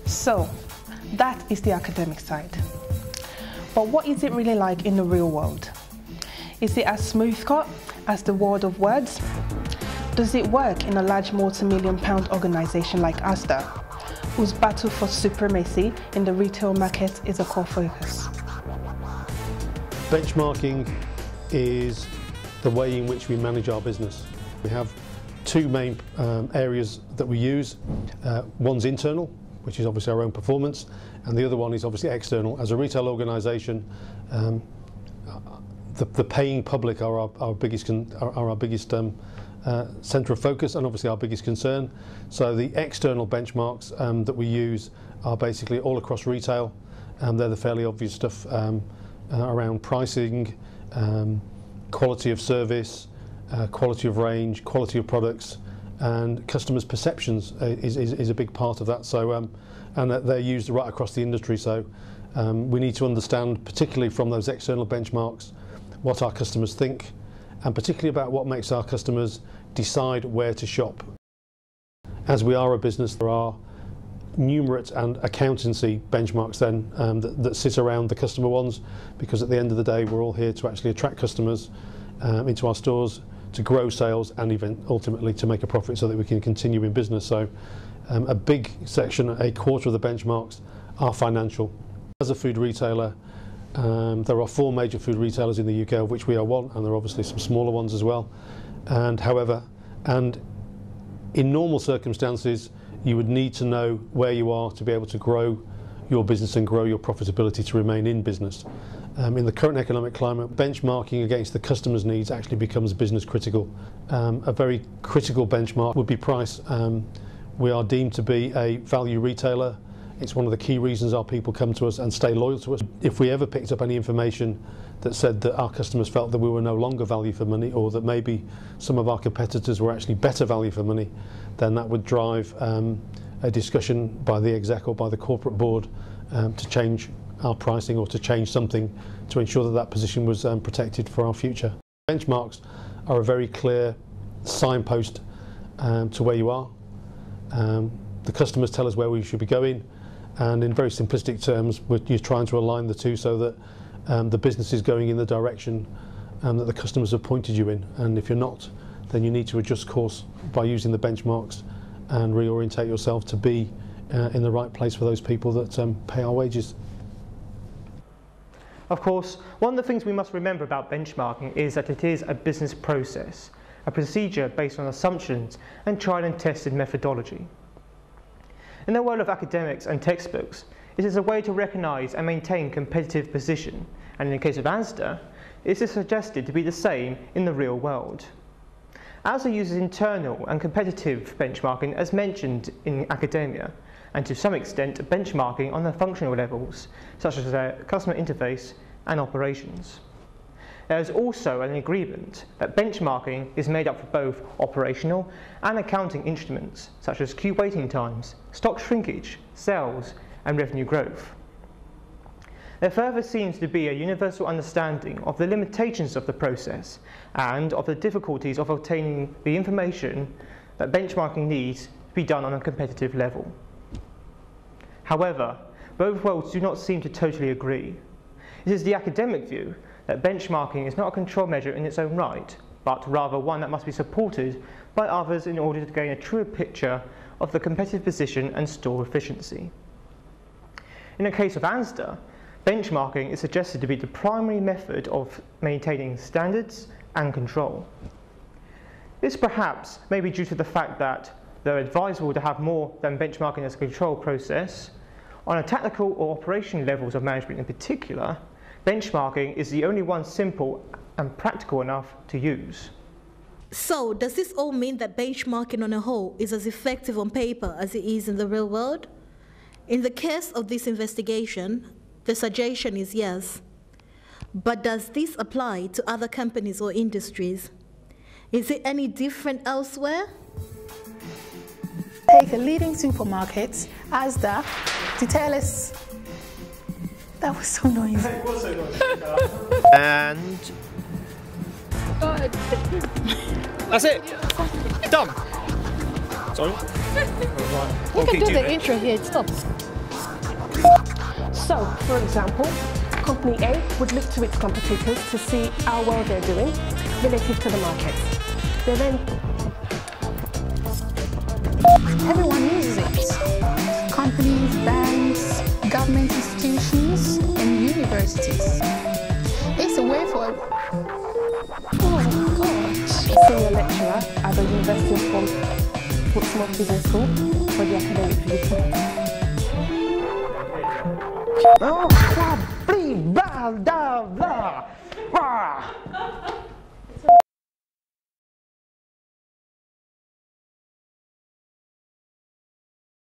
So, that is the academic side. But what is it really like in the real world? Is it as smooth cut as the world of words? Does it work in a large multi-million-pound organisation like Asda, whose battle for supremacy in the retail market is a core focus? Benchmarking is the way in which we manage our business. We have two main areas that we use. One's internal, which is obviously our own performance, and the other one is obviously external. As a retail organisation, the paying public are our biggest centre of focus and obviously our biggest concern. So the external benchmarks that we use are basically all across retail. They're the fairly obvious stuff around pricing, quality of service, quality of range, quality of products, and customers' perceptions is a big part of that. So, and they're used right across the industry. So we need to understand, particularly from those external benchmarks, what our customers think, and particularly about what makes our customers decide where to shop. As we are a business, there are numerate and accountancy benchmarks then that sit around the customer ones, because at the end of the day we're all here to actually attract customers into our stores, to grow sales, and ultimately to make a profit so that we can continue in business. So a big section, a quarter of the benchmarks are financial. As a food retailer, there are 4 major food retailers in the UK, of which we are one, and there are obviously some smaller ones as well. And in normal circumstances, you would need to know where you are to be able to grow your business and grow your profitability to remain in business. In the current economic climate, benchmarking against the customer's needs actually becomes business critical. A very critical benchmark would be price. We are deemed to be a value retailer. It's one of the key reasons our people come to us and stay loyal to us. If we ever picked up any information that said that our customers felt that we were no longer value for money, or that maybe some of our competitors were actually better value for money, then that would drive a discussion by the exec or by the corporate board to change our pricing or to change something to ensure that that position was protected for our future. Benchmarks are a very clear signpost to where you are. The customers tell us where we should be going, and in very simplistic terms, you're trying to align the two so that the business is going in the direction that the customers have pointed you in. And if you're not, then you need to adjust course by using the benchmarks and reorientate yourself to be in the right place for those people that pay our wages. Of course, one of the things we must remember about benchmarking is that it is a business process, a procedure based on assumptions and tried and tested methodology. In the world of academics and textbooks, it is a way to recognise and maintain competitive position, and in the case of Asda, it is suggested to be the same in the real world. Asda uses internal and competitive benchmarking as mentioned in academia, and to some extent benchmarking on the functional levels, such as their customer interface and operations. There is also an agreement that benchmarking is made up of both operational and accounting instruments, such as queue waiting times, stock shrinkage, sales, and revenue growth. There further seems to be a universal understanding of the limitations of the process and of the difficulties of obtaining the information that benchmarking needs to be done on a competitive level. However, both worlds do not seem to totally agree. It is the academic view that benchmarking is not a control measure in its own right, but rather one that must be supported by others in order to gain a truer picture of the competitive position and store efficiency. In the case of Asda, benchmarking is suggested to be the primary method of maintaining standards and control. This perhaps may be due to the fact that, though advisable to have more than benchmarking as a control process, on a tactical or operational levels of management in particular, benchmarking is the only one simple and practical enough to use. So, does this all mean that benchmarking on a whole is as effective on paper as it is in the real world? In the case of this investigation, the suggestion is yes. But does this apply to other companies or industries? Is it any different elsewhere? Take a leading supermarket, Asda, to tell us. That was so noisy. It was so noisy. And that's it. Done. Sorry? You can do the intro here, it stops. So, for example, Company A would look to its competitors to see how well they're doing relative to the market. They then... Everyone uses it. Companies, banks, government institutions, and universities. It's a way for... Oh God. Senior lecturer at the University of Portsmouth Business School for the academic VP. Oh, blah, blah, blah, blah.